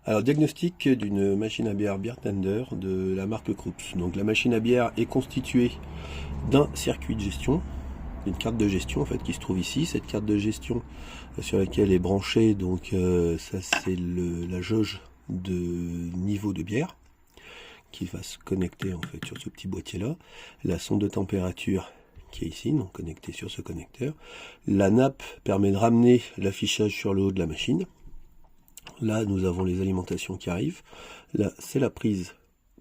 Alors, diagnostic d'une machine à bière Beer Tender de la marque Krups. Donc, la machine à bière est constituée d'un circuit de gestion, d'une carte de gestion en fait qui se trouve ici. Cette carte de gestion sur laquelle est branchée, donc ça c'est la jauge de niveau de bière qui va se connecter en fait sur ce petit boîtier là. La sonde de température qui est ici, donc connectée sur ce connecteur. La nappe permet de ramener l'affichage sur le haut de la machine. Là, nous avons les alimentations qui arrivent. Là, c'est la prise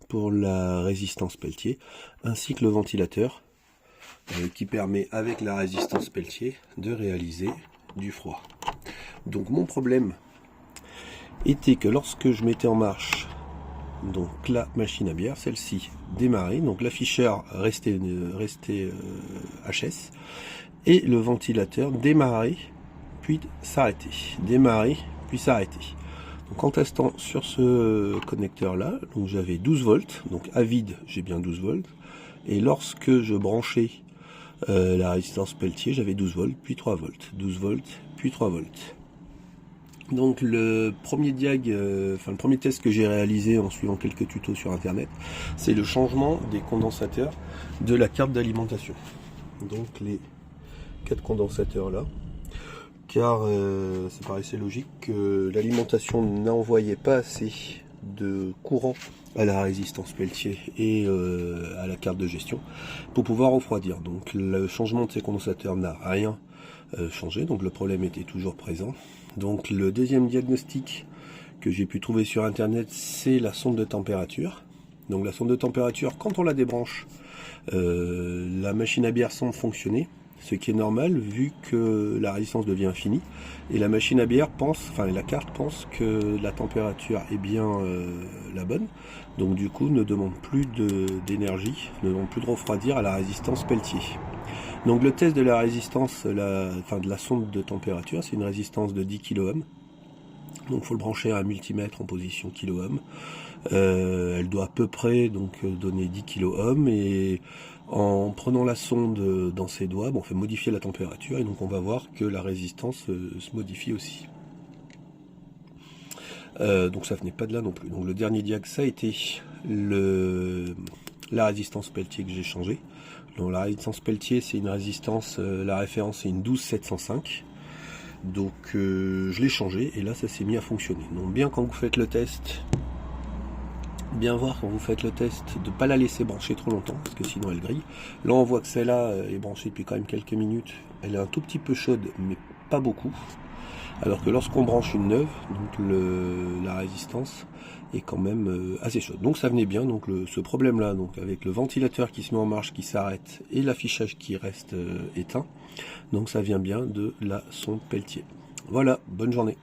pour la résistance Peltier, ainsi que le ventilateur qui permet, avec la résistance Peltier, de réaliser du froid. Donc, mon problème était que lorsque je mettais en marche donc la machine à bière, celle-ci démarrait, donc l'afficheur restait HS, et le ventilateur démarrait, puis s'arrêtait. Démarrer, puis s'arrêter. Donc en testant sur ce connecteur là, donc j'avais 12 volts, donc à vide j'ai bien 12 volts, et lorsque je branchais la résistance Peltier, j'avais 12 volts, puis 3 volts, 12 volts, puis 3 volts. Donc le premier le premier test que j'ai réalisé en suivant quelques tutos sur internet, c'est le changement des condensateurs de la carte d'alimentation. Donc les 4 condensateurs là, car ça paraissait logique que l'alimentation n'envoyait pas assez de courant à la résistance Peltier et à la carte de gestion pour pouvoir refroidir. Donc le changement de ces condensateurs n'a rien changé, donc le problème était toujours présent. Donc le deuxième diagnostic que j'ai pu trouver sur internet, c'est la sonde de température. Donc la sonde de température, quand on la débranche, la machine à bière semble fonctionner, ce qui est normal vu que la résistance devient infinie, et la machine à bière pense, enfin la carte pense que la température est bien la bonne, donc du coup ne demande plus d'énergie, ne demande plus de refroidir à la résistance Peltier. Donc le test de la résistance, de la sonde de température, c'est une résistance de 10 kOhm. Donc il faut le brancher à un multimètre en position kOhm. Elle doit à peu près donc donner 10 kOhm, et en prenant la sonde dans ses doigts, on fait modifier la température, et donc on va voir que la résistance se modifie aussi. Donc ça venait pas de là non plus. Donc le dernier diag, ça a été la résistance Peltier que j'ai changé. Donc la résistance Peltier, c'est une résistance, la référence est une 12705. Donc je l'ai changé et là ça s'est mis à fonctionner. Donc bien quand vous faites le test, bien voir quand vous faites le test de ne pas la laisser brancher trop longtemps parce que sinon elle grille. Là on voit que celle-là est branchée depuis quand même quelques minutes. Elle est un tout petit peu chaude mais pas beaucoup. Alors que lorsqu'on branche une neuve, donc la résistance est quand même assez chaude. Donc ça venait bien, donc ce problème-là, donc avec le ventilateur qui se met en marche, qui s'arrête, et l'affichage qui reste éteint, donc ça vient bien de la sonde Peltier. Voilà, bonne journée.